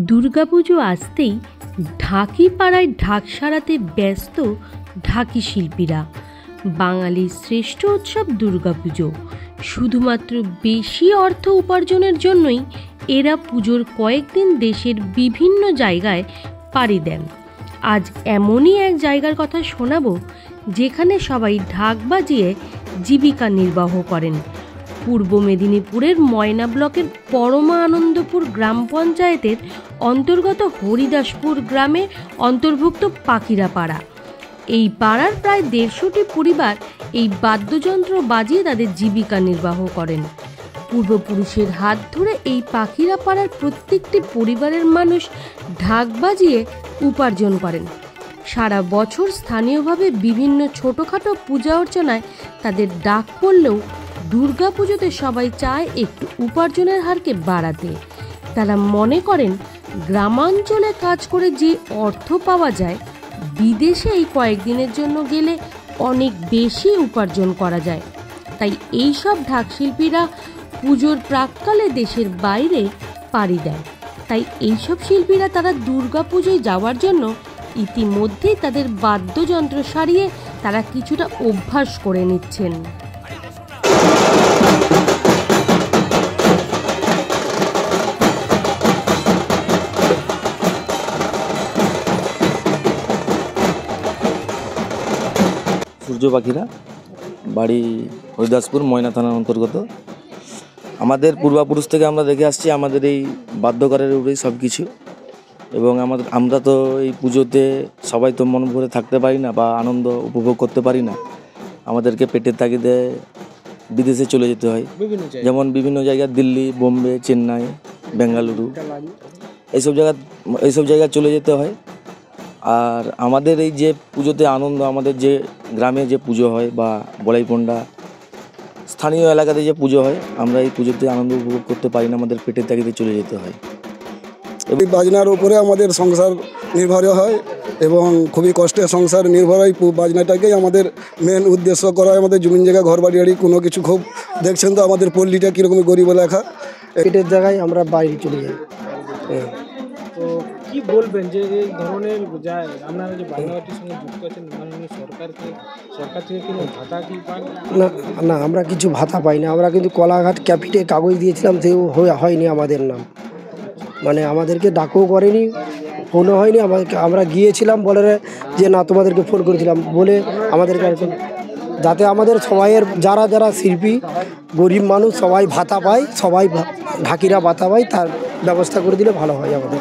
দুর্গাপুজো আসতেই ঢাকি পাড়ায় ঢাক সারাতে ব্যস্ত ঢাকি শিল্পীরা। বাঙালির শ্রেষ্ঠ উৎসব দুর্গাপুজো। শুধুমাত্র বেশি অর্থ উপার্জনের জন্যই এরা পুজোর কয়েকদিন দেশের বিভিন্ন জায়গায় পাড়ি দেন। আজ এমনই এক জায়গার কথা শোনাবো যেখানে সবাই ঢাক বাজিয়ে জীবিকা নির্বাহ করেন। পূর্ব মেদিনীপুরের ময়না ব্লকের পরমা আনন্দপুর গ্রাম পঞ্চায়েতের অন্তর্গত হরিদাসপুর গ্রামে অন্তর্ভুক্ত পাখিরা পাড়া। এই পাড়ার প্রায় 150টি পরিবার এই বাদ্যযন্ত্র বাজিয়ে তাদের জীবিকা নির্বাহ করেন। পূর্বপুরুষের হাত ধরে এই পাখিরা পাড়ার প্রত্যেকটি পরিবারের মানুষ ঢাক বাজিয়ে উপার্জন করেন। সারা বছর স্থানীয়ভাবে বিভিন্ন ছোটোখাটো পূজা অর্চনায় তাদের ডাক পড়লেও দুর্গাপুজোতে সবাই চায় একটু উপার্জনের হারকে বাড়াতে। তারা মনে করেন গ্রামাঞ্চলে কাজ করে যে অর্থ পাওয়া যায় বিদেশে এই কয়েকদিনের জন্য গেলে অনেক বেশি উপার্জন করা যায়। তাই এইসব ঢাকশিল্পীরা পুজোর প্রাক্কালে দেশের বাইরে পাড়ি দেয়। তাই এইসব শিল্পীরা তারা দুর্গাপুজোয় যাওয়ার জন্য ইতিমধ্যেই তাদের বাদ্যযন্ত্র সারিয়ে তারা কিছুটা অভ্যাস করে নিচ্ছেন। সূর্য পাখিরা, বাড়ি হরিদাসপুর, ময়না থানার অন্তর্গত। আমাদের পূর্বপুরুষ থেকে আমরা দেখে আসছি আমাদের এই বাদ্যকরের উপরেই সব কিছু। এবং আমরা তো এই পুজোতে সবাই তো মন ভরে থাকতে পারি না বা আনন্দ উপভোগ করতে পারি না। আমাদেরকে পেটের তাগিদে বিদেশে চলে যেতে হয়, যেমন বিভিন্ন জায়গা দিল্লি, বোম্বে, চেন্নাই, বেঙ্গালুরু এইসব জায়গায় চলে যেতে হয়। আর আমাদের এই যে পুজোতে আনন্দ, আমাদের যে গ্রামে যে পুজো হয় বা বড়াইপন্ডা স্থানীয় এলাকাতে যে পুজো হয়, আমরা এই পুজোতে আনন্দ উপভোগ করতে পারি না, আমাদের পেটের তাগিদে চলে যেতে হয়। এই বাজনার উপরে আমাদের সংসার নির্ভর হয় এবং খুবই কষ্টের সংসার নির্ভর হয়। বাজনাটাকেই আমাদের মেন উদ্দেশ্য করা হয়। আমাদের জমিন জায়গা, ঘর বাড়ি কোনো কিছু খুব দেখছেন তো আমাদের পল্লীটা কীরকম গরিব লেখা। এটার জায়গায় আমরা বাইরে চলে যাই। তো কি বলবেন যে এই ধরনের আপনারা যে বাজনাটির সঙ্গে যুক্ত আছেন, মাননীয় সরকার থেকে কোনো ভাতা কি পান? না, আমরা কিছু ভাতা পাই না। আমরা কিন্তু কলাঘাট ক্যাপিটে কাগজ দিয়েছিলাম, সেও হয়নি আমাদের নাম, মানে আমাদেরকে ডাকও করেনি, ফোনও হয়নি। আমরা গিয়েছিলাম, বলে যে না তোমাদেরকে ফোন করেছিলাম বলে আমাদেরকে, যাতে আমাদের সবাইয়ের যারা যারা শিল্পী গরিব মানুষ সবাই ভাতা পায়, সবাই ঢাকিরা ভাতা পায়, তার ব্যবস্থা করে দিলে ভালো হয় আমাদের।